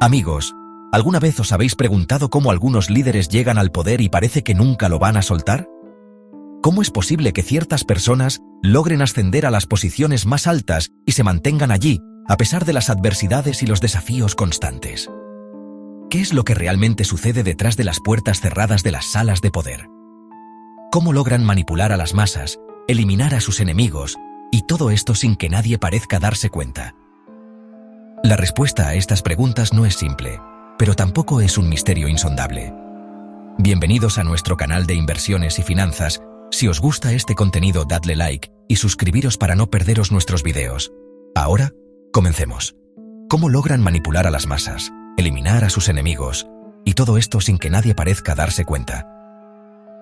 Amigos, ¿alguna vez os habéis preguntado cómo algunos líderes llegan al poder y parece que nunca lo van a soltar? ¿Cómo es posible que ciertas personas logren ascender a las posiciones más altas y se mantengan allí, a pesar de las adversidades y los desafíos constantes? ¿Qué es lo que realmente sucede detrás de las puertas cerradas de las salas de poder? ¿Cómo logran manipular a las masas, eliminar a sus enemigos, y todo esto sin que nadie parezca darse cuenta? La respuesta a estas preguntas no es simple, pero tampoco es un misterio insondable. Bienvenidos a nuestro canal de inversiones y finanzas. Si os gusta este contenido, dadle like y suscribiros para no perderos nuestros videos. Ahora, comencemos. ¿Cómo logran manipular a las masas, eliminar a sus enemigos, y todo esto sin que nadie parezca darse cuenta?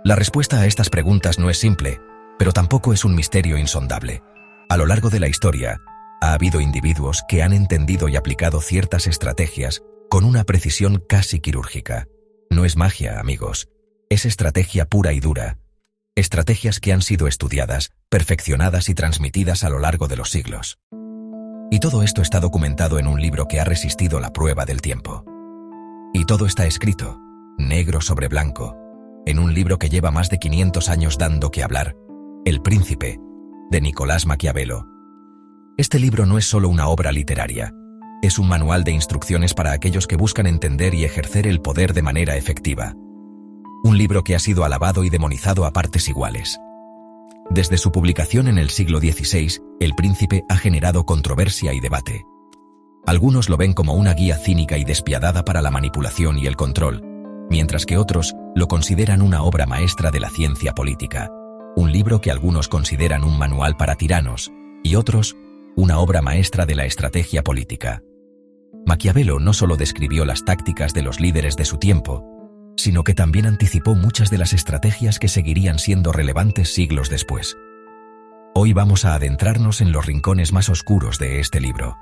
La respuesta a estas preguntas no es simple, pero tampoco es un misterio insondable. A lo largo de la historia, ha habido individuos que han entendido y aplicado ciertas estrategias con una precisión casi quirúrgica. No es magia, amigos, es estrategia pura y dura. Estrategias que han sido estudiadas, perfeccionadas y transmitidas a lo largo de los siglos. Y todo esto está documentado en un libro que ha resistido la prueba del tiempo. Y todo está escrito, negro sobre blanco, en un libro que lleva más de 500 años dando que hablar, El Príncipe, de Nicolás Maquiavelo. Este libro no es solo una obra literaria, es un manual de instrucciones para aquellos que buscan entender y ejercer el poder de manera efectiva. Un libro que ha sido alabado y demonizado a partes iguales. Desde su publicación en el siglo XVI, El Príncipe ha generado controversia y debate. Algunos lo ven como una guía cínica y despiadada para la manipulación y el control, mientras que otros lo consideran una obra maestra de la ciencia política, un libro que algunos consideran un manual para tiranos, y otros una obra maestra de la estrategia política. Maquiavelo no solo describió las tácticas de los líderes de su tiempo, sino que también anticipó muchas de las estrategias que seguirían siendo relevantes siglos después. Hoy vamos a adentrarnos en los rincones más oscuros de este libro.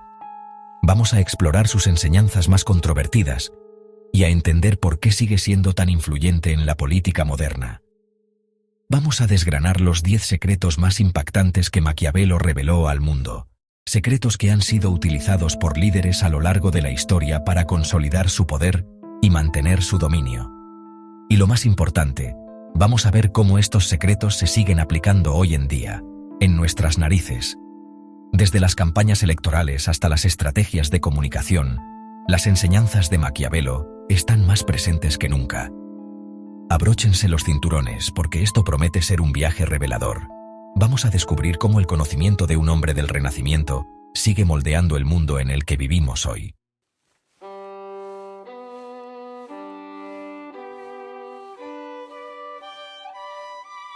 Vamos a explorar sus enseñanzas más controvertidas y a entender por qué sigue siendo tan influyente en la política moderna. Vamos a desgranar los 10 secretos más impactantes que Maquiavelo reveló al mundo. Secretos que han sido utilizados por líderes a lo largo de la historia para consolidar su poder y mantener su dominio. Y lo más importante, vamos a ver cómo estos secretos se siguen aplicando hoy en día, en nuestras narices. Desde las campañas electorales hasta las estrategias de comunicación, las enseñanzas de Maquiavelo están más presentes que nunca. Abróchense los cinturones porque esto promete ser un viaje revelador. Vamos a descubrir cómo el conocimiento de un hombre del Renacimiento sigue moldeando el mundo en el que vivimos hoy.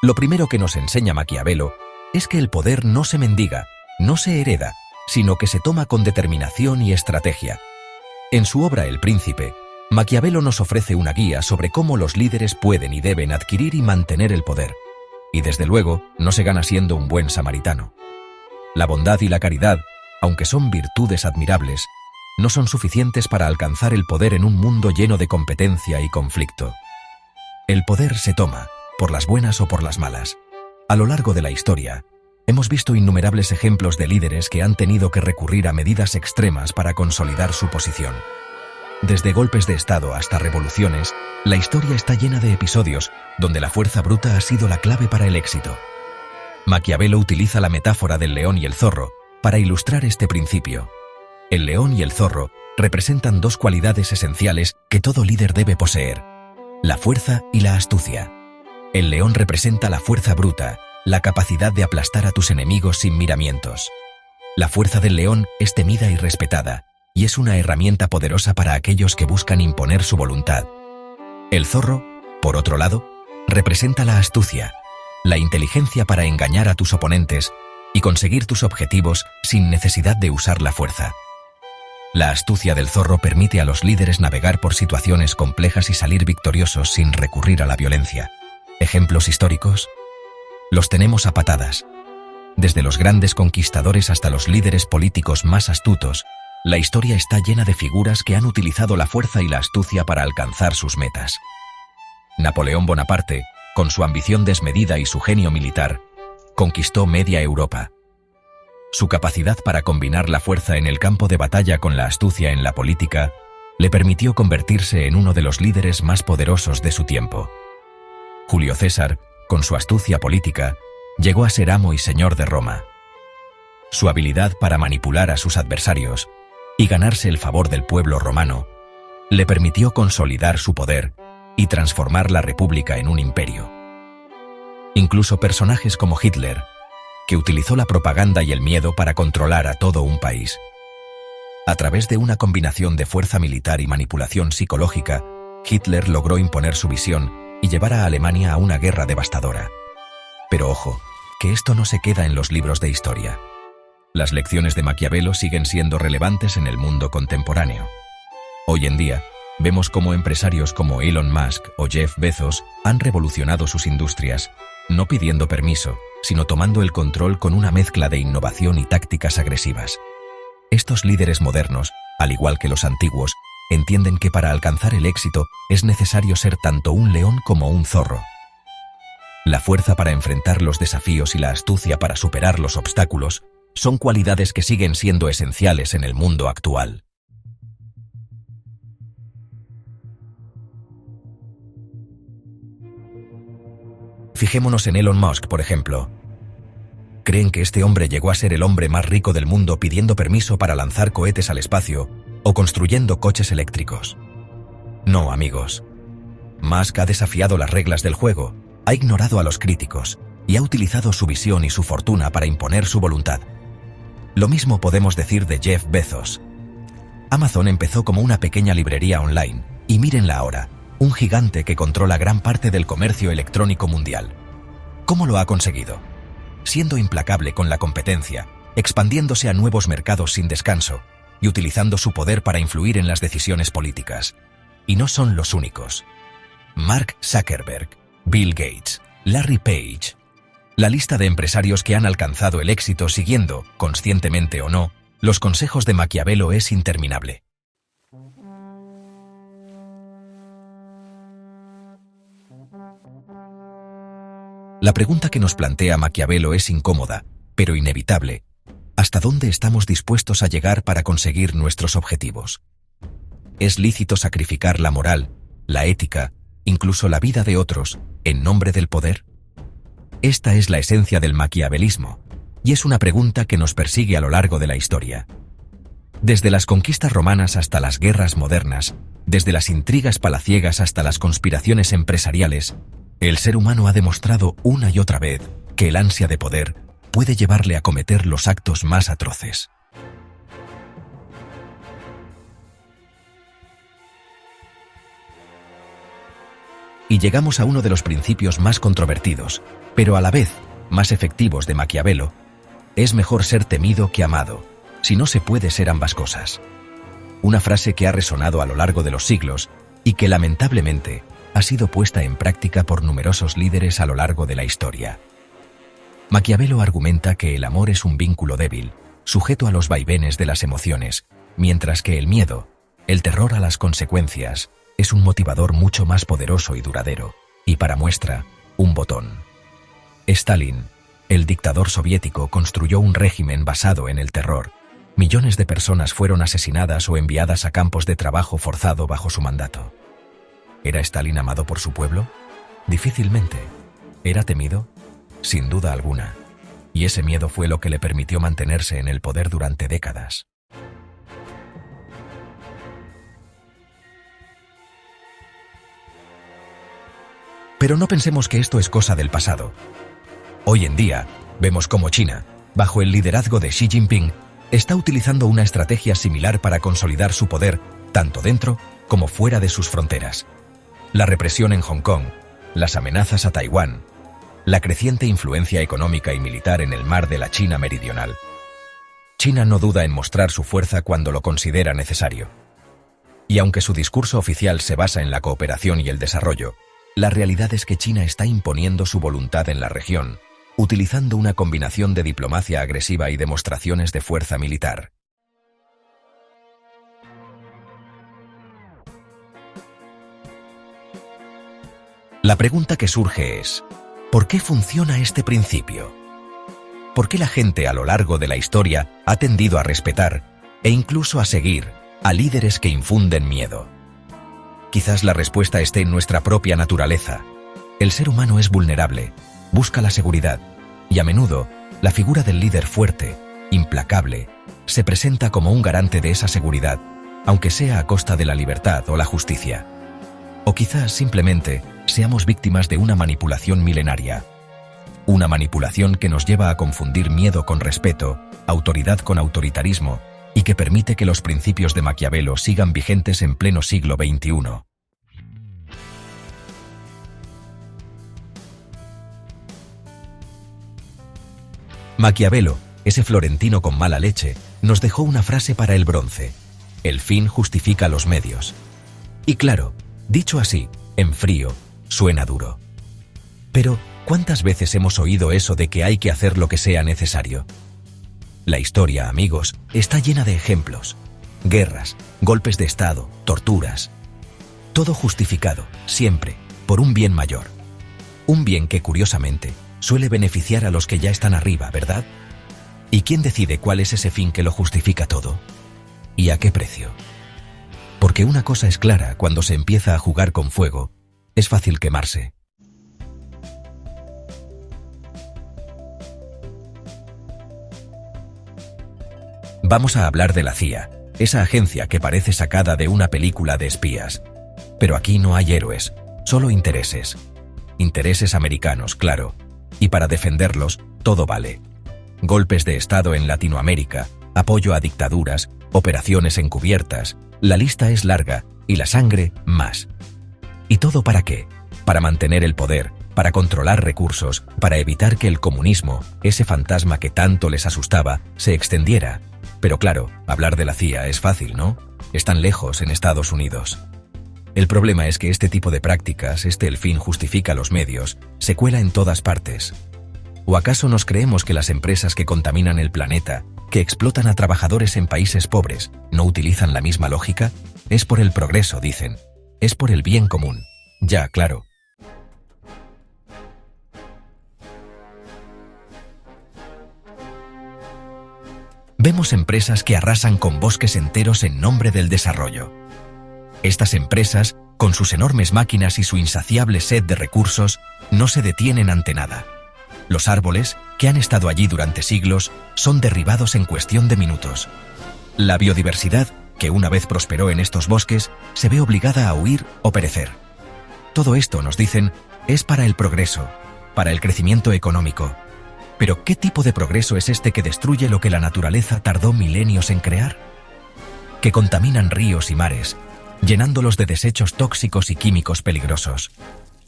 Lo primero que nos enseña Maquiavelo es que el poder no se mendiga, no se hereda, sino que se toma con determinación y estrategia. En su obra El Príncipe, Maquiavelo nos ofrece una guía sobre cómo los líderes pueden y deben adquirir y mantener el poder. Y desde luego, no se gana siendo un buen samaritano. La bondad y la caridad, aunque son virtudes admirables, no son suficientes para alcanzar el poder en un mundo lleno de competencia y conflicto. El poder se toma, por las buenas o por las malas. A lo largo de la historia, hemos visto innumerables ejemplos de líderes que han tenido que recurrir a medidas extremas para consolidar su posición. Desde golpes de Estado hasta revoluciones, la historia está llena de episodios donde la fuerza bruta ha sido la clave para el éxito. Maquiavelo utiliza la metáfora del león y el zorro para ilustrar este principio. El león y el zorro representan dos cualidades esenciales que todo líder debe poseer: la fuerza y la astucia. El león representa la fuerza bruta, la capacidad de aplastar a tus enemigos sin miramientos. La fuerza del león es temida y respetada, y es una herramienta poderosa para aquellos que buscan imponer su voluntad. El zorro, por otro lado, representa la astucia, la inteligencia para engañar a tus oponentes y conseguir tus objetivos sin necesidad de usar la fuerza. La astucia del zorro permite a los líderes navegar por situaciones complejas y salir victoriosos sin recurrir a la violencia. ¿Ejemplos históricos? Los tenemos a patadas. Desde los grandes conquistadores hasta los líderes políticos más astutos, la historia está llena de figuras que han utilizado la fuerza y la astucia para alcanzar sus metas. Napoleón Bonaparte, con su ambición desmedida y su genio militar, conquistó media Europa. Su capacidad para combinar la fuerza en el campo de batalla con la astucia en la política le permitió convertirse en uno de los líderes más poderosos de su tiempo. Julio César, con su astucia política, llegó a ser amo y señor de Roma. Su habilidad para manipular a sus adversarios y ganarse el favor del pueblo romano le permitió consolidar su poder y transformar la república en un imperio. Incluso personajes como Hitler, que utilizó la propaganda y el miedo para controlar a todo un país. A través de una combinación de fuerza militar y manipulación psicológica, Hitler logró imponer su visión y llevar a Alemania a una guerra devastadora. Pero ojo, que esto no se queda en los libros de historia. Las lecciones de Maquiavelo siguen siendo relevantes en el mundo contemporáneo. Hoy en día, vemos cómo empresarios como Elon Musk o Jeff Bezos han revolucionado sus industrias, no pidiendo permiso, sino tomando el control con una mezcla de innovación y tácticas agresivas. Estos líderes modernos, al igual que los antiguos, entienden que para alcanzar el éxito es necesario ser tanto un león como un zorro. La fuerza para enfrentar los desafíos y la astucia para superar los obstáculos son cualidades que siguen siendo esenciales en el mundo actual. Fijémonos en Elon Musk, por ejemplo. ¿Creen que este hombre llegó a ser el hombre más rico del mundo pidiendo permiso para lanzar cohetes al espacio o construyendo coches eléctricos? No, amigos. Musk ha desafiado las reglas del juego, ha ignorado a los críticos y ha utilizado su visión y su fortuna para imponer su voluntad. Lo mismo podemos decir de Jeff Bezos. Amazon empezó como una pequeña librería online y mírenla ahora, un gigante que controla gran parte del comercio electrónico mundial. ¿Cómo lo ha conseguido? Siendo implacable con la competencia, expandiéndose a nuevos mercados sin descanso y utilizando su poder para influir en las decisiones políticas. Y no son los únicos. Mark Zuckerberg, Bill Gates, Larry Page. La lista de empresarios que han alcanzado el éxito siguiendo, conscientemente o no, los consejos de Maquiavelo es interminable. La pregunta que nos plantea Maquiavelo es incómoda, pero inevitable. ¿Hasta dónde estamos dispuestos a llegar para conseguir nuestros objetivos? ¿Es lícito sacrificar la moral, la ética, incluso la vida de otros, en nombre del poder? Esta es la esencia del maquiavelismo, y es una pregunta que nos persigue a lo largo de la historia. Desde las conquistas romanas hasta las guerras modernas, desde las intrigas palaciegas hasta las conspiraciones empresariales, el ser humano ha demostrado una y otra vez que el ansia de poder puede llevarle a cometer los actos más atroces. Y llegamos a uno de los principios más controvertidos, pero a la vez más efectivos de Maquiavelo. Es mejor ser temido que amado, si no se puede ser ambas cosas. Una frase que ha resonado a lo largo de los siglos y que lamentablemente ha sido puesta en práctica por numerosos líderes a lo largo de la historia. Maquiavelo argumenta que el amor es un vínculo débil, sujeto a los vaivenes de las emociones, mientras que el miedo, el terror a las consecuencias, es un motivador mucho más poderoso y duradero, y para muestra, un botón. Stalin, el dictador soviético, construyó un régimen basado en el terror. Millones de personas fueron asesinadas o enviadas a campos de trabajo forzado bajo su mandato. ¿Era Stalin amado por su pueblo? Difícilmente. ¿Era temido? Sin duda alguna. Y ese miedo fue lo que le permitió mantenerse en el poder durante décadas. Pero no pensemos que esto es cosa del pasado. Hoy en día, vemos cómo China, bajo el liderazgo de Xi Jinping, está utilizando una estrategia similar para consolidar su poder, tanto dentro como fuera de sus fronteras. La represión en Hong Kong, las amenazas a Taiwán, la creciente influencia económica y militar en el mar de la China meridional. China no duda en mostrar su fuerza cuando lo considera necesario. Y aunque su discurso oficial se basa en la cooperación y el desarrollo, la realidad es que China está imponiendo su voluntad en la región, utilizando una combinación de diplomacia agresiva y demostraciones de fuerza militar. La pregunta que surge es, ¿por qué funciona este principio? ¿Por qué la gente a lo largo de la historia ha tendido a respetar e incluso a seguir a líderes que infunden miedo. Quizás la respuesta esté en nuestra propia naturaleza. El ser humano es vulnerable, busca la seguridad, y a menudo la figura del líder fuerte, implacable, se presenta como un garante de esa seguridad, aunque sea a costa de la libertad o la justicia. O quizás simplemente seamos víctimas de una manipulación milenaria. Una manipulación que nos lleva a confundir miedo con respeto, autoridad con autoritarismo, y que permite que los principios de Maquiavelo sigan vigentes en pleno siglo XXI. Maquiavelo, ese florentino con mala leche, nos dejó una frase para el bronce: el fin justifica los medios. Y claro, dicho así, en frío, suena duro. Pero, ¿cuántas veces hemos oído eso de que hay que hacer lo que sea necesario? La historia, amigos, está llena de ejemplos. Guerras, golpes de Estado, torturas. Todo justificado, siempre, por un bien mayor. Un bien que, curiosamente, suele beneficiar a los que ya están arriba, ¿verdad? ¿Y quién decide cuál es ese fin que lo justifica todo? ¿Y a qué precio? Porque una cosa es clara: cuando se empieza a jugar con fuego, es fácil quemarse. Vamos a hablar de la CIA, esa agencia que parece sacada de una película de espías. Pero aquí no hay héroes, solo intereses. Intereses americanos, claro. Y para defenderlos, todo vale. Golpes de Estado en Latinoamérica, apoyo a dictaduras, operaciones encubiertas. La lista es larga, y la sangre, más. ¿Y todo para qué? Para mantener el poder, para controlar recursos, para evitar que el comunismo, ese fantasma que tanto les asustaba, se extendiera. Pero claro, hablar de la CIA es fácil, ¿no? Están lejos, en Estados Unidos. El problema es que este tipo de prácticas, el fin justifica los medios, se cuela en todas partes. ¿O acaso nos creemos que las empresas que contaminan el planeta, que explotan a trabajadores en países pobres, no utilizan la misma lógica? Es por el progreso, dicen. Es por el bien común. Ya, claro. Vemos empresas que arrasan con bosques enteros en nombre del desarrollo. Estas empresas, con sus enormes máquinas y su insaciable sed de recursos, no se detienen ante nada. Los árboles, que han estado allí durante siglos, son derribados en cuestión de minutos. La biodiversidad, que una vez prosperó en estos bosques, se ve obligada a huir o perecer. Todo esto, nos dicen, es para el progreso, para el crecimiento económico. Pero ¿qué tipo de progreso es este que destruye lo que la naturaleza tardó milenios en crear? Que contaminan ríos y mares, llenándolos de desechos tóxicos y químicos peligrosos.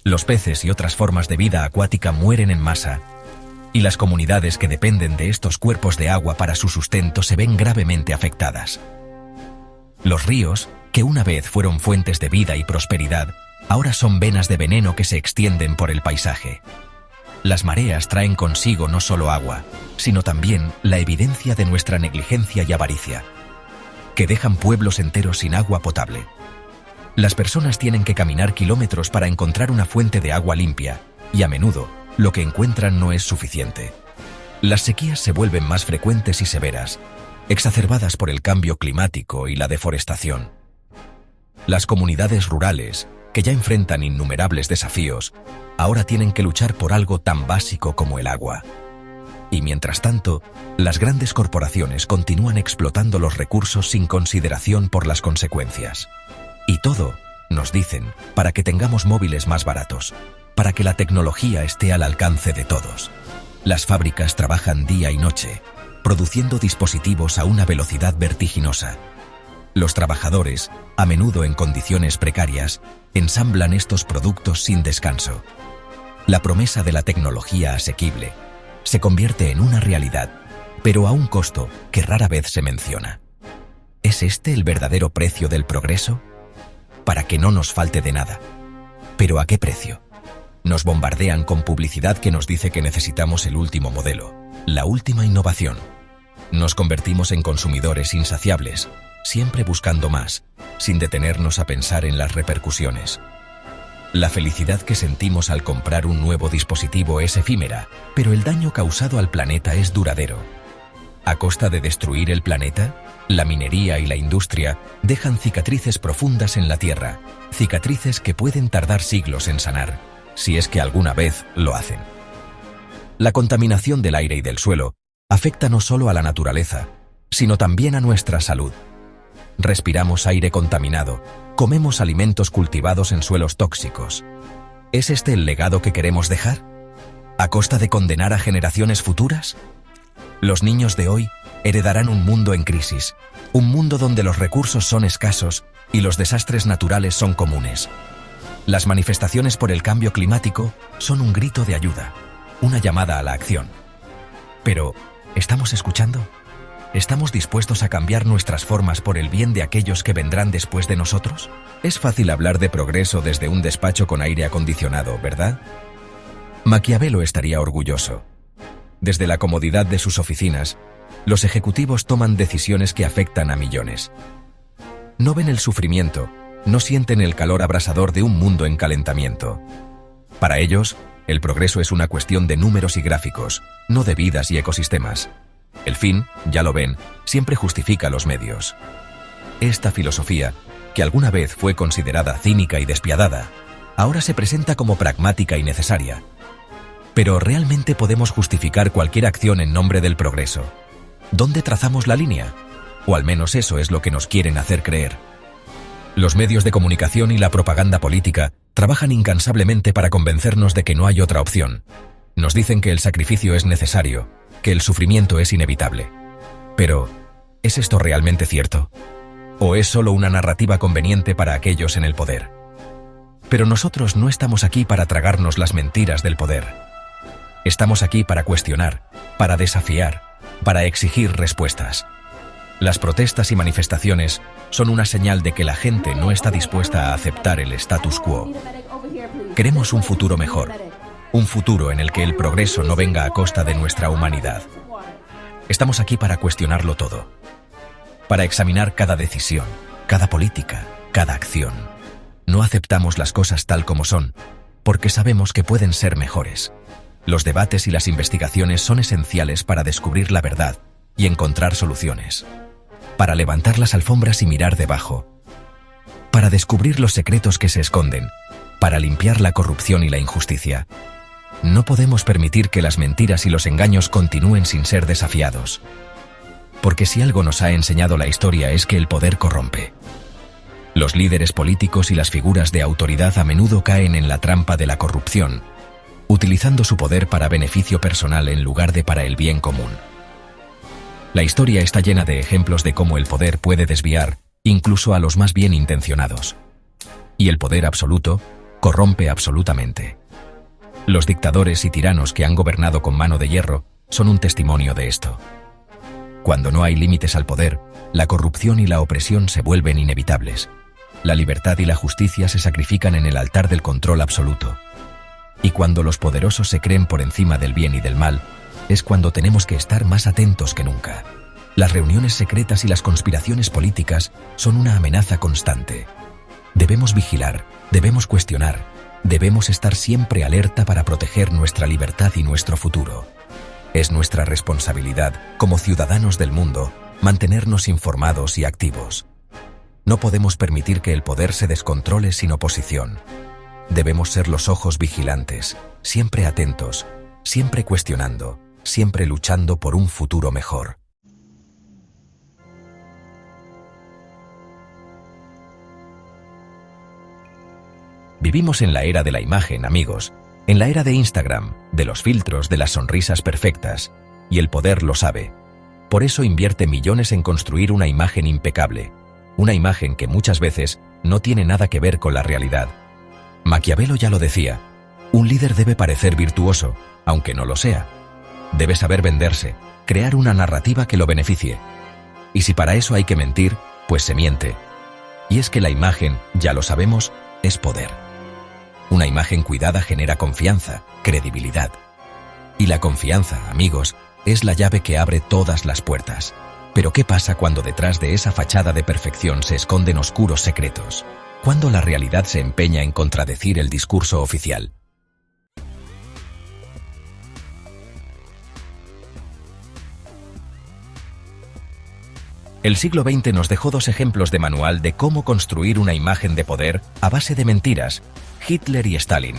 Los peces y otras formas de vida acuática mueren en masa, y las comunidades que dependen de estos cuerpos de agua para su sustento se ven gravemente afectadas. Los ríos, que una vez fueron fuentes de vida y prosperidad, ahora son venas de veneno que se extienden por el paisaje. Las mareas traen consigo no solo agua, sino también la evidencia de nuestra negligencia y avaricia, que dejan pueblos enteros sin agua potable. Las personas tienen que caminar kilómetros para encontrar una fuente de agua limpia, y a menudo lo que encuentran no es suficiente. Las sequías se vuelven más frecuentes y severas, exacerbadas por el cambio climático y la deforestación. Las comunidades rurales, que ya enfrentan innumerables desafíos, ahora tienen que luchar por algo tan básico como el agua. Y mientras tanto, las grandes corporaciones continúan explotando los recursos sin consideración por las consecuencias. Y todo, nos dicen, para que tengamos móviles más baratos, para que la tecnología esté al alcance de todos. Las fábricas trabajan día y noche, produciendo dispositivos a una velocidad vertiginosa. Los trabajadores, a menudo en condiciones precarias, ensamblan estos productos sin descanso. La promesa de la tecnología asequible se convierte en una realidad, pero a un costo que rara vez se menciona. ¿Es este el verdadero precio del progreso? Para que no nos falte de nada. ¿Pero a qué precio? Nos bombardean con publicidad que nos dice que necesitamos el último modelo, la última innovación. Nos convertimos en consumidores insaciables, siempre buscando más, sin detenernos a pensar en las repercusiones. La felicidad que sentimos al comprar un nuevo dispositivo es efímera, pero el daño causado al planeta es duradero. ¿A costa de destruir el planeta? La minería y la industria dejan cicatrices profundas en la tierra, cicatrices que pueden tardar siglos en sanar, si es que alguna vez lo hacen. La contaminación del aire y del suelo afecta no solo a la naturaleza, sino también a nuestra salud. Respiramos aire contaminado, comemos alimentos cultivados en suelos tóxicos. ¿Es este el legado que queremos dejar? ¿A costa de condenar a generaciones futuras? Los niños de hoy heredarán un mundo en crisis, un mundo donde los recursos son escasos y los desastres naturales son comunes. Las manifestaciones por el cambio climático son un grito de ayuda, una llamada a la acción. Pero, ¿estamos escuchando? ¿Estamos dispuestos a cambiar nuestras formas por el bien de aquellos que vendrán después de nosotros? Es fácil hablar de progreso desde un despacho con aire acondicionado, ¿verdad? Maquiavelo estaría orgulloso. Desde la comodidad de sus oficinas, los ejecutivos toman decisiones que afectan a millones. No ven el sufrimiento, no sienten el calor abrasador de un mundo en calentamiento. Para ellos, el progreso es una cuestión de números y gráficos, no de vidas y ecosistemas. El fin, ya lo ven, siempre justifica los medios. Esta filosofía, que alguna vez fue considerada cínica y despiadada, ahora se presenta como pragmática y necesaria. Pero ¿realmente podemos justificar cualquier acción en nombre del progreso? ¿Dónde trazamos la línea? O al menos eso es lo que nos quieren hacer creer. Los medios de comunicación y la propaganda política trabajan incansablemente para convencernos de que no hay otra opción. Nos dicen que el sacrificio es necesario, que el sufrimiento es inevitable. Pero, ¿es esto realmente cierto? ¿O es solo una narrativa conveniente para aquellos en el poder? Pero nosotros no estamos aquí para tragarnos las mentiras del poder. Estamos aquí para cuestionar, para desafiar, para exigir respuestas. Las protestas y manifestaciones son una señal de que la gente no está dispuesta a aceptar el status quo. Queremos un futuro mejor, un futuro en el que el progreso no venga a costa de nuestra humanidad. Estamos aquí para cuestionarlo todo, para examinar cada decisión, cada política, cada acción. No aceptamos las cosas tal como son, porque sabemos que pueden ser mejores. Los debates y las investigaciones son esenciales para descubrir la verdad y encontrar soluciones. Para levantar las alfombras y mirar debajo. Para descubrir los secretos que se esconden. Para limpiar la corrupción y la injusticia. No podemos permitir que las mentiras y los engaños continúen sin ser desafiados. Porque si algo nos ha enseñado la historia es que el poder corrompe. Los líderes políticos y las figuras de autoridad a menudo caen en la trampa de la corrupción, utilizando su poder para beneficio personal en lugar de para el bien común. La historia está llena de ejemplos de cómo el poder puede desviar incluso a los más bien intencionados. Y el poder absoluto corrompe absolutamente. Los dictadores y tiranos que han gobernado con mano de hierro son un testimonio de esto. Cuando no hay límites al poder, la corrupción y la opresión se vuelven inevitables. La libertad y la justicia se sacrifican en el altar del control absoluto. Y cuando los poderosos se creen por encima del bien y del mal, es cuando tenemos que estar más atentos que nunca. Las reuniones secretas y las conspiraciones políticas son una amenaza constante. Debemos vigilar, debemos cuestionar, debemos estar siempre alerta para proteger nuestra libertad y nuestro futuro. Es nuestra responsabilidad, como ciudadanos del mundo, mantenernos informados y activos. No podemos permitir que el poder se descontrole sin oposición. Debemos ser los ojos vigilantes, siempre atentos, siempre cuestionando, siempre luchando por un futuro mejor. Vivimos en la era de la imagen, amigos, en la era de Instagram, de los filtros, de las sonrisas perfectas, y el poder lo sabe. Por eso invierte millones en construir una imagen impecable, una imagen que muchas veces no tiene nada que ver con la realidad. Maquiavelo ya lo decía, un líder debe parecer virtuoso, aunque no lo sea. Debe saber venderse, crear una narrativa que lo beneficie. Y si para eso hay que mentir, pues se miente. Y es que la imagen, ya lo sabemos, es poder. Una imagen cuidada genera confianza, credibilidad. Y la confianza, amigos, es la llave que abre todas las puertas. Pero ¿qué pasa cuando detrás de esa fachada de perfección se esconden oscuros secretos? Cuando la realidad se empeña en contradecir el discurso oficial. El siglo XX nos dejó dos ejemplos de manual de cómo construir una imagen de poder a base de mentiras: Hitler y Stalin.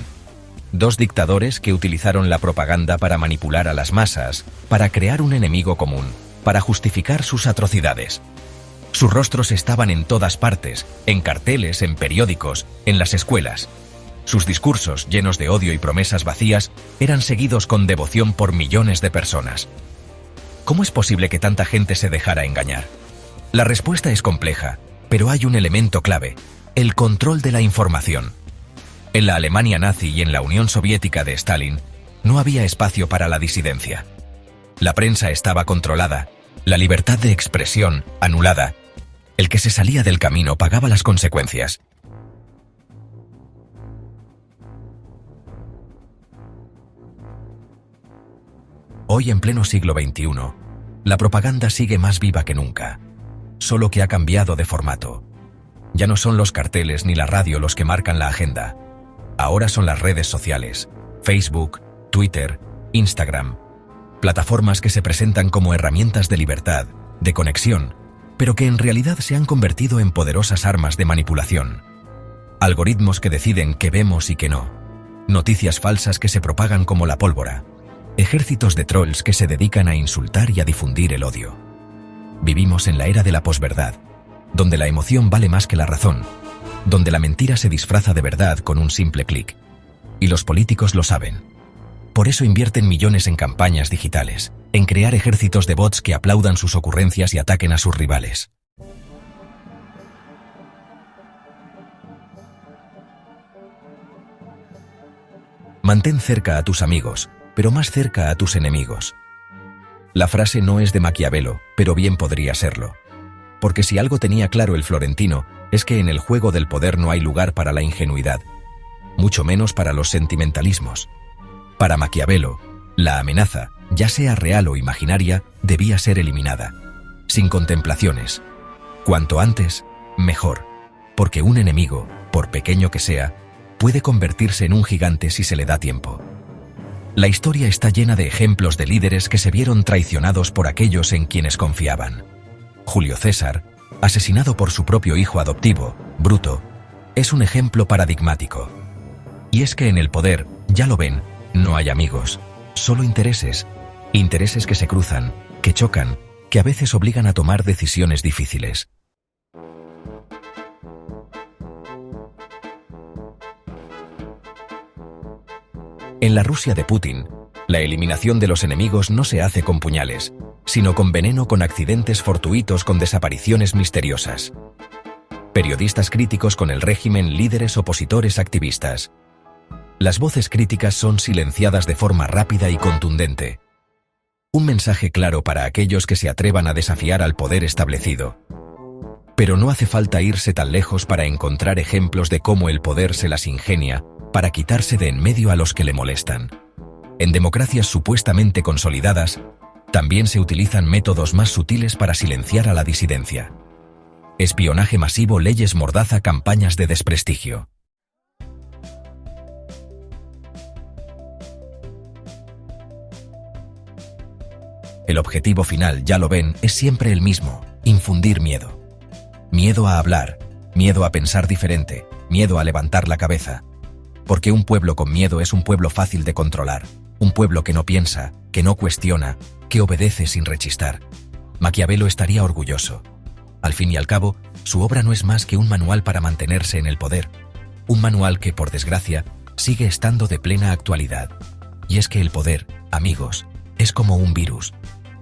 Dos dictadores que utilizaron la propaganda para manipular a las masas, para crear un enemigo común, para justificar sus atrocidades. Sus rostros estaban en todas partes, en carteles, en periódicos, en las escuelas. Sus discursos, llenos de odio y promesas vacías, eran seguidos con devoción por millones de personas. ¿Cómo es posible que tanta gente se dejara engañar? La respuesta es compleja, pero hay un elemento clave: el control de la información. En la Alemania nazi y en la Unión Soviética de Stalin, no había espacio para la disidencia. La prensa estaba controlada, la libertad de expresión anulada. El que se salía del camino pagaba las consecuencias. Hoy, en pleno siglo XXI, la propaganda sigue más viva que nunca, solo que ha cambiado de formato. Ya no son los carteles ni la radio los que marcan la agenda. Ahora son las redes sociales, Facebook, Twitter, Instagram, plataformas que se presentan como herramientas de libertad, de conexión, pero que en realidad se han convertido en poderosas armas de manipulación. Algoritmos que deciden qué vemos y qué no. Noticias falsas que se propagan como la pólvora. Ejércitos de trolls que se dedican a insultar y a difundir el odio. Vivimos en la era de la posverdad, donde la emoción vale más que la razón, donde la mentira se disfraza de verdad con un simple clic. Y los políticos lo saben. Por eso invierten millones en campañas digitales, en crear ejércitos de bots que aplaudan sus ocurrencias y ataquen a sus rivales. Mantén cerca a tus amigos, pero más cerca a tus enemigos. La frase no es de Maquiavelo, pero bien podría serlo. Porque si algo tenía claro el florentino, es que en el juego del poder no hay lugar para la ingenuidad, mucho menos para los sentimentalismos. Para Maquiavelo, la amenaza, ya sea real o imaginaria, debía ser eliminada, sin contemplaciones. Cuanto antes, mejor, porque un enemigo, por pequeño que sea, puede convertirse en un gigante si se le da tiempo. La historia está llena de ejemplos de líderes que se vieron traicionados por aquellos en quienes confiaban. Julio César, asesinado por su propio hijo adoptivo, Bruto, es un ejemplo paradigmático. Y es que en el poder, ya lo ven, no hay amigos, solo intereses. Intereses que se cruzan, que chocan, que a veces obligan a tomar decisiones difíciles. En la Rusia de Putin, la eliminación de los enemigos no se hace con puñales, sino con veneno, con accidentes fortuitos, con desapariciones misteriosas. Periodistas críticos con el régimen, líderes opositores, activistas. Las voces críticas son silenciadas de forma rápida y contundente. Un mensaje claro para aquellos que se atrevan a desafiar al poder establecido. Pero no hace falta irse tan lejos para encontrar ejemplos de cómo el poder se las ingenia para quitarse de en medio a los que le molestan. En democracias supuestamente consolidadas, también se utilizan métodos más sutiles para silenciar a la disidencia. Espionaje masivo, leyes mordaza, campañas de desprestigio. El objetivo final, ya lo ven, es siempre el mismo: infundir miedo. Miedo a hablar, miedo a pensar diferente, miedo a levantar la cabeza. Porque un pueblo con miedo es un pueblo fácil de controlar, un pueblo que no piensa, que no cuestiona, que obedece sin rechistar. Maquiavelo estaría orgulloso. Al fin y al cabo, su obra no es más que un manual para mantenerse en el poder, un manual que, por desgracia, sigue estando de plena actualidad. Y es que el poder, amigos, es como un virus.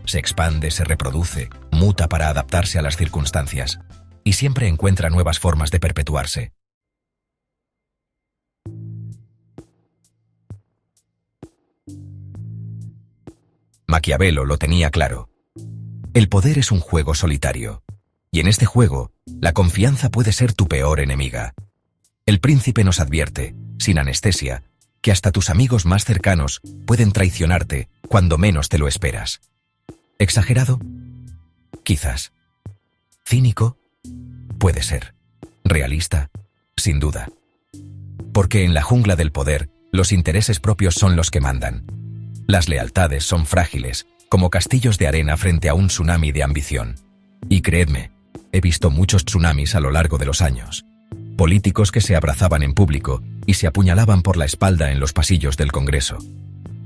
Se expande, se reproduce, muta para adaptarse a las circunstancias, y siempre encuentra nuevas formas de perpetuarse. Maquiavelo lo tenía claro. El poder es un juego solitario, y en este juego, la confianza puede ser tu peor enemiga. El príncipe nos advierte, sin anestesia, que hasta tus amigos más cercanos pueden traicionarte cuando menos te lo esperas. ¿Exagerado? Quizás. ¿Cínico? Puede ser. ¿Realista? Sin duda. Porque en la jungla del poder, los intereses propios son los que mandan. Las lealtades son frágiles, como castillos de arena frente a un tsunami de ambición. Y creedme, he visto muchos tsunamis a lo largo de los años. Políticos que se abrazaban en público y se apuñalaban por la espalda en los pasillos del Congreso.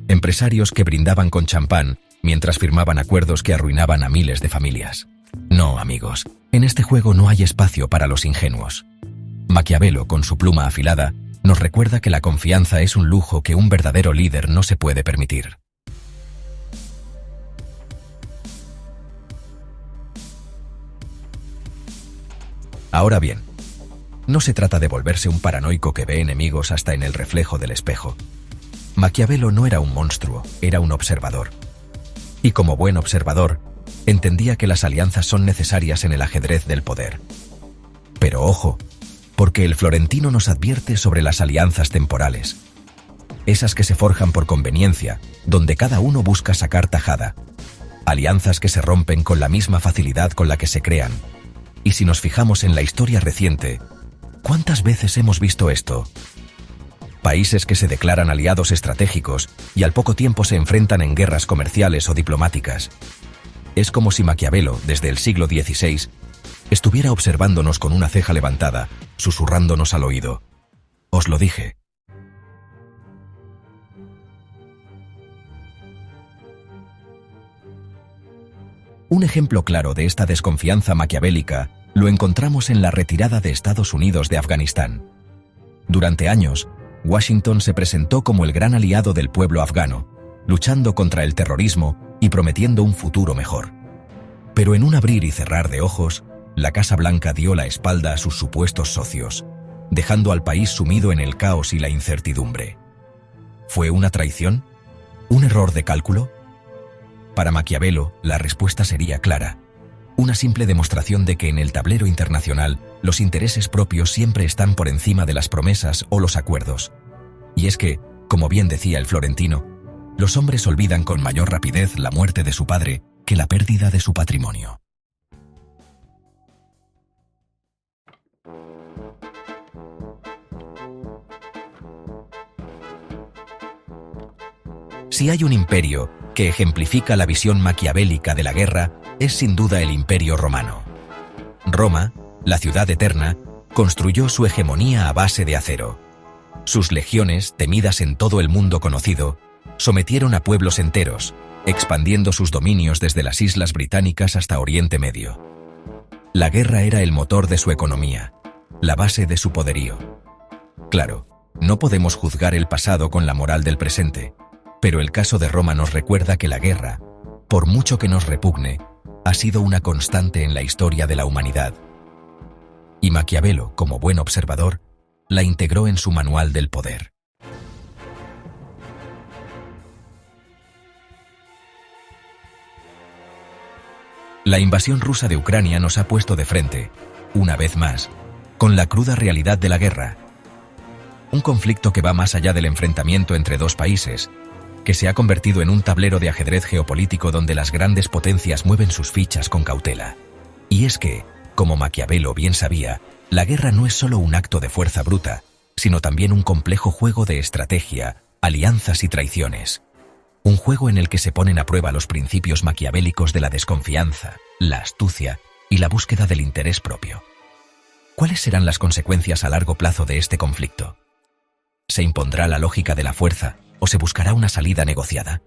Empresarios que brindaban con champán mientras firmaban acuerdos que arruinaban a miles de familias. No, amigos, en este juego no hay espacio para los ingenuos. Maquiavelo, con su pluma afilada, nos recuerda que la confianza es un lujo que un verdadero líder no se puede permitir. Ahora bien, no se trata de volverse un paranoico que ve enemigos hasta en el reflejo del espejo. Maquiavelo no era un monstruo, era un observador. Y como buen observador, entendía que las alianzas son necesarias en el ajedrez del poder. Pero ojo, porque el florentino nos advierte sobre las alianzas temporales. Esas que se forjan por conveniencia, donde cada uno busca sacar tajada. Alianzas que se rompen con la misma facilidad con la que se crean. Y si nos fijamos en la historia reciente, ¿cuántas veces hemos visto esto? Países que se declaran aliados estratégicos y al poco tiempo se enfrentan en guerras comerciales o diplomáticas. Es como si Maquiavelo, desde el siglo XVI, estuviera observándonos con una ceja levantada, susurrándonos al oído. Os lo dije. Un ejemplo claro de esta desconfianza maquiavélica lo encontramos en la retirada de Estados Unidos de Afganistán. Durante años, Washington se presentó como el gran aliado del pueblo afgano, luchando contra el terrorismo y prometiendo un futuro mejor. Pero en un abrir y cerrar de ojos, la Casa Blanca dio la espalda a sus supuestos socios, dejando al país sumido en el caos y la incertidumbre. ¿Fue una traición? ¿Un error de cálculo? Para Maquiavelo, la respuesta sería clara. Una simple demostración de que en el tablero internacional los intereses propios siempre están por encima de las promesas o los acuerdos. Y es que, como bien decía el florentino, los hombres olvidan con mayor rapidez la muerte de su padre que la pérdida de su patrimonio. Si hay un imperio que ejemplifica la visión maquiavélica de la guerra, es sin duda el Imperio Romano. Roma, la ciudad eterna, construyó su hegemonía a base de acero. Sus legiones, temidas en todo el mundo conocido, sometieron a pueblos enteros, expandiendo sus dominios desde las islas británicas hasta Oriente Medio. La guerra era el motor de su economía, la base de su poderío. Claro, no podemos juzgar el pasado con la moral del presente, pero el caso de Roma nos recuerda que la guerra, por mucho que nos repugne, ha sido una constante en la historia de la humanidad. Y Maquiavelo, como buen observador, la integró en su manual del poder. La invasión rusa de Ucrania nos ha puesto de frente, una vez más, con la cruda realidad de la guerra. Un conflicto que va más allá del enfrentamiento entre dos países, que se ha convertido en un tablero de ajedrez geopolítico donde las grandes potencias mueven sus fichas con cautela. Y es que, como Maquiavelo bien sabía, la guerra no es solo un acto de fuerza bruta, sino también un complejo juego de estrategia, alianzas y traiciones. Un juego en el que se ponen a prueba los principios maquiavélicos de la desconfianza, la astucia y la búsqueda del interés propio. ¿Cuáles serán las consecuencias a largo plazo de este conflicto? ¿Se impondrá la lógica de la fuerza o se buscará una salida negociada?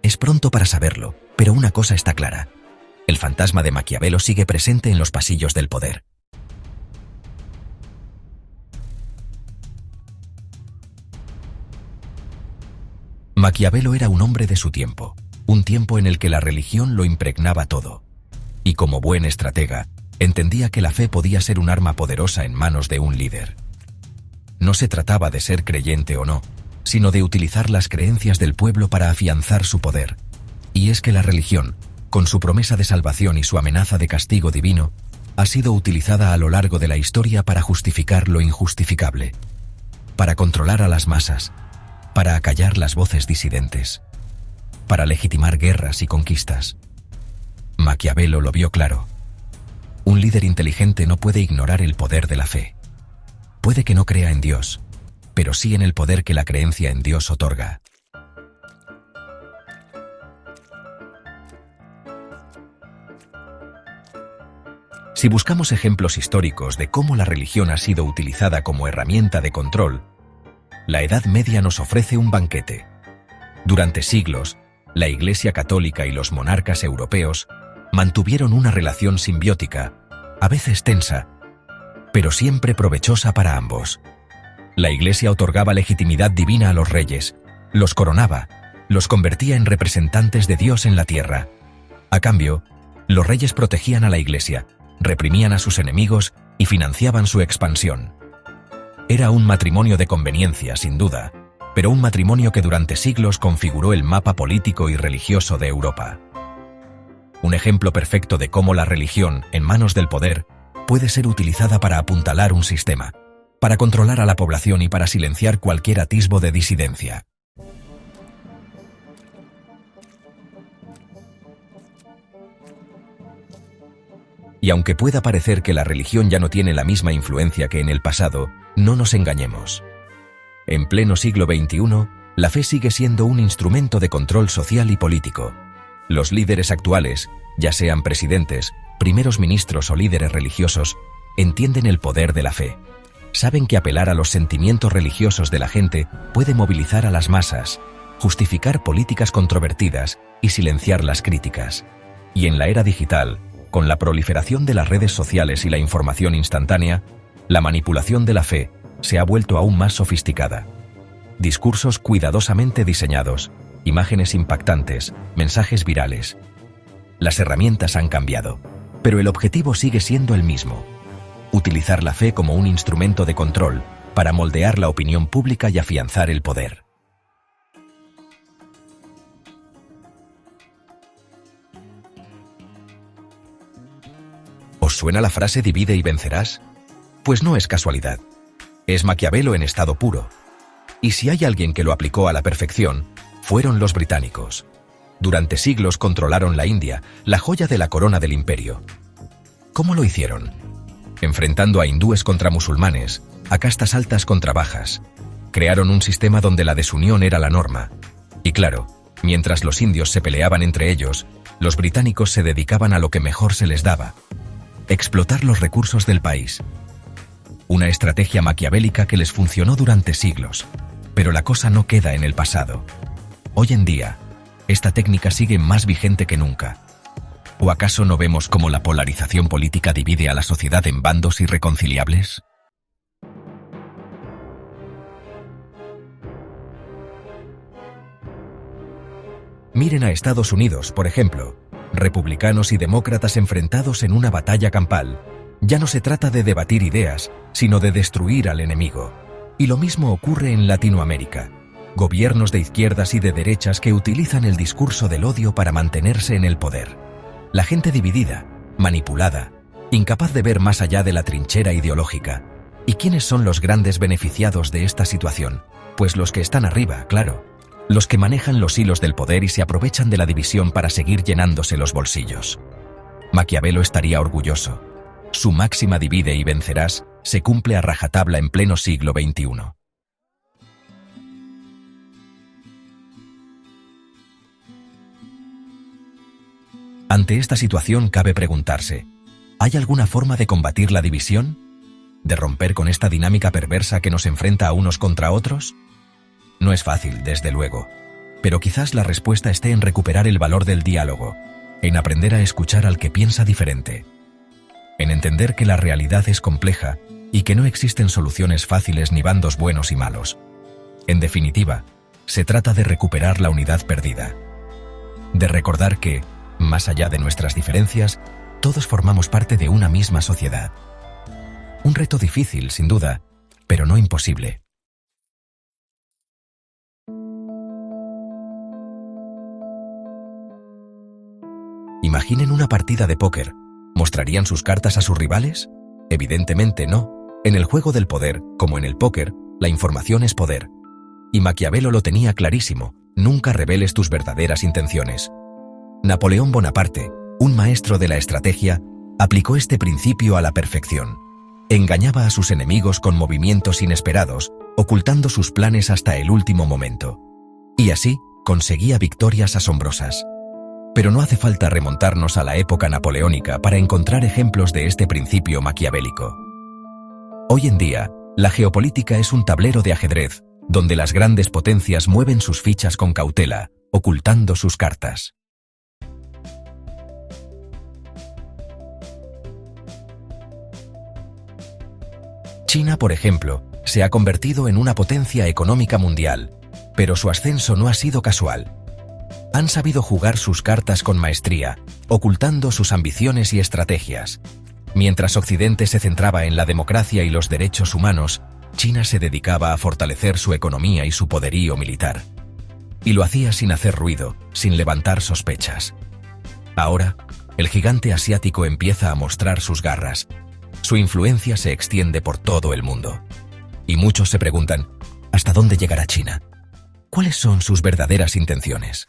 Es pronto para saberlo, pero una cosa está clara. El fantasma de Maquiavelo sigue presente en los pasillos del poder. Maquiavelo era un hombre de su tiempo, un tiempo en el que la religión lo impregnaba todo. Y como buen estratega, entendía que la fe podía ser un arma poderosa en manos de un líder. No se trataba de ser creyente o no, sino de utilizar las creencias del pueblo para afianzar su poder. Y es que la religión, con su promesa de salvación y su amenaza de castigo divino, ha sido utilizada a lo largo de la historia para justificar lo injustificable, para controlar a las masas, para acallar las voces disidentes, para legitimar guerras y conquistas. Maquiavelo lo vio claro. Un líder inteligente no puede ignorar el poder de la fe. Puede que no crea en Dios, pero sí en el poder que la creencia en Dios otorga. Si buscamos ejemplos históricos de cómo la religión ha sido utilizada como herramienta de control, la Edad Media nos ofrece un banquete. Durante siglos, la Iglesia Católica y los monarcas europeos mantuvieron una relación simbiótica, a veces tensa, pero siempre provechosa para ambos. La Iglesia otorgaba legitimidad divina a los reyes, los coronaba, los convertía en representantes de Dios en la tierra. A cambio, los reyes protegían a la Iglesia, reprimían a sus enemigos y financiaban su expansión. Era un matrimonio de conveniencia, sin duda, pero un matrimonio que durante siglos configuró el mapa político y religioso de Europa. Un ejemplo perfecto de cómo la religión, en manos del poder, puede ser utilizada para apuntalar un sistema, para controlar a la población y para silenciar cualquier atisbo de disidencia. Y aunque pueda parecer que la religión ya no tiene la misma influencia que en el pasado, no nos engañemos. En pleno siglo XXI, la fe sigue siendo un instrumento de control social y político. Los líderes actuales, ya sean presidentes, primeros ministros o líderes religiosos, entienden el poder de la fe. Saben que apelar a los sentimientos religiosos de la gente puede movilizar a las masas, justificar políticas controvertidas y silenciar las críticas. Y en la era digital, con la proliferación de las redes sociales y la información instantánea, la manipulación de la fe se ha vuelto aún más sofisticada. Discursos cuidadosamente diseñados, imágenes impactantes, mensajes virales. Las herramientas han cambiado, pero el objetivo sigue siendo el mismo: utilizar la fe como un instrumento de control para moldear la opinión pública y afianzar el poder. ¿Os suena la frase divide y vencerás? Pues no es casualidad. Es Maquiavelo en estado puro. Y si hay alguien que lo aplicó a la perfección, fueron los británicos. Durante siglos controlaron la India, la joya de la corona del imperio. ¿Cómo lo hicieron? Enfrentando a hindúes contra musulmanes, a castas altas contra bajas. Crearon un sistema donde la desunión era la norma. Y claro, mientras los indios se peleaban entre ellos, los británicos se dedicaban a lo que mejor se les daba: explotar los recursos del país. Una estrategia maquiavélica que les funcionó durante siglos. Pero la cosa no queda en el pasado. Hoy en día, esta técnica sigue más vigente que nunca. ¿O acaso no vemos cómo la polarización política divide a la sociedad en bandos irreconciliables? Miren a Estados Unidos, por ejemplo. Republicanos y demócratas enfrentados en una batalla campal. Ya no se trata de debatir ideas, sino de destruir al enemigo. Y lo mismo ocurre en Latinoamérica. Gobiernos de izquierdas y de derechas que utilizan el discurso del odio para mantenerse en el poder. La gente dividida, manipulada, incapaz de ver más allá de la trinchera ideológica. ¿Y quiénes son los grandes beneficiados de esta situación? Pues los que están arriba, claro. Los que manejan los hilos del poder y se aprovechan de la división para seguir llenándose los bolsillos. Maquiavelo estaría orgulloso. Su máxima divide y vencerás se cumple a rajatabla en pleno siglo XXI. Ante esta situación cabe preguntarse: ¿hay alguna forma de combatir la división? ¿De romper con esta dinámica perversa que nos enfrenta a unos contra otros? No es fácil, desde luego, pero quizás la respuesta esté en recuperar el valor del diálogo, en aprender a escuchar al que piensa diferente, en entender que la realidad es compleja y que no existen soluciones fáciles ni bandos buenos y malos. En definitiva, se trata de recuperar la unidad perdida, de recordar que, más allá de nuestras diferencias, todos formamos parte de una misma sociedad. Un reto difícil, sin duda, pero no imposible. Imaginen una partida de póker. ¿Mostrarían sus cartas a sus rivales? Evidentemente no. En el juego del poder, como en el póker, la información es poder. Y Maquiavelo lo tenía clarísimo: nunca reveles tus verdaderas intenciones. Napoleón Bonaparte, un maestro de la estrategia, aplicó este principio a la perfección. Engañaba a sus enemigos con movimientos inesperados, ocultando sus planes hasta el último momento. Y así, conseguía victorias asombrosas. Pero no hace falta remontarnos a la época napoleónica para encontrar ejemplos de este principio maquiavélico. Hoy en día, la geopolítica es un tablero de ajedrez, donde las grandes potencias mueven sus fichas con cautela, ocultando sus cartas. China, por ejemplo, se ha convertido en una potencia económica mundial, pero su ascenso no ha sido casual. Han sabido jugar sus cartas con maestría, ocultando sus ambiciones y estrategias. Mientras Occidente se centraba en la democracia y los derechos humanos, China se dedicaba a fortalecer su economía y su poderío militar. Y lo hacía sin hacer ruido, sin levantar sospechas. Ahora, el gigante asiático empieza a mostrar sus garras. Su influencia se extiende por todo el mundo. Y muchos se preguntan, ¿hasta dónde llegará China? ¿Cuáles son sus verdaderas intenciones?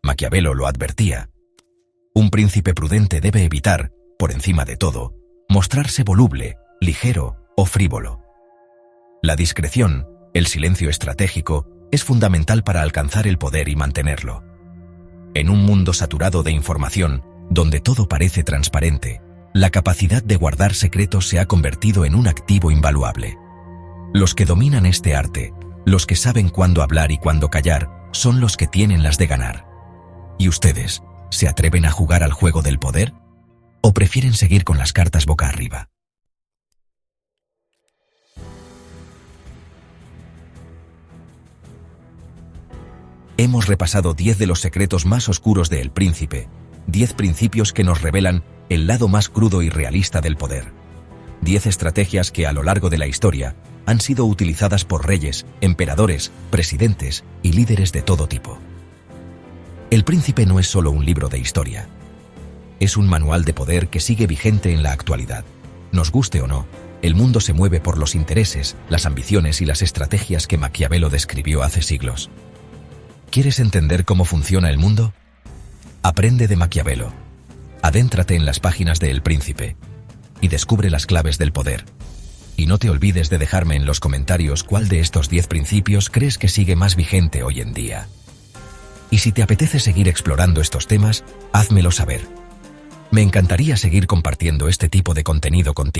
Maquiavelo lo advertía. Un príncipe prudente debe evitar, por encima de todo, mostrarse voluble, ligero o frívolo. La discreción, el silencio estratégico, es fundamental para alcanzar el poder y mantenerlo. En un mundo saturado de información, donde todo parece transparente, la capacidad de guardar secretos se ha convertido en un activo invaluable. Los que dominan este arte, los que saben cuándo hablar y cuándo callar, son los que tienen las de ganar. ¿Y ustedes, se atreven a jugar al juego del poder? ¿O prefieren seguir con las cartas boca arriba? Hemos repasado 10 de los secretos más oscuros de El Príncipe, 10 principios que nos revelan el lado más crudo y realista del poder. 10 estrategias que a lo largo de la historia han sido utilizadas por reyes, emperadores, presidentes y líderes de todo tipo. El Príncipe no es solo un libro de historia. Es un manual de poder que sigue vigente en la actualidad. Nos guste o no, el mundo se mueve por los intereses, las ambiciones y las estrategias que Maquiavelo describió hace siglos. ¿Quieres entender cómo funciona el mundo? Aprende de Maquiavelo. Adéntrate en las páginas de El Príncipe y descubre las claves del poder. Y no te olvides de dejarme en los comentarios cuál de estos 10 principios crees que sigue más vigente hoy en día. Y si te apetece seguir explorando estos temas, házmelo saber. Me encantaría seguir compartiendo este tipo de contenido contigo.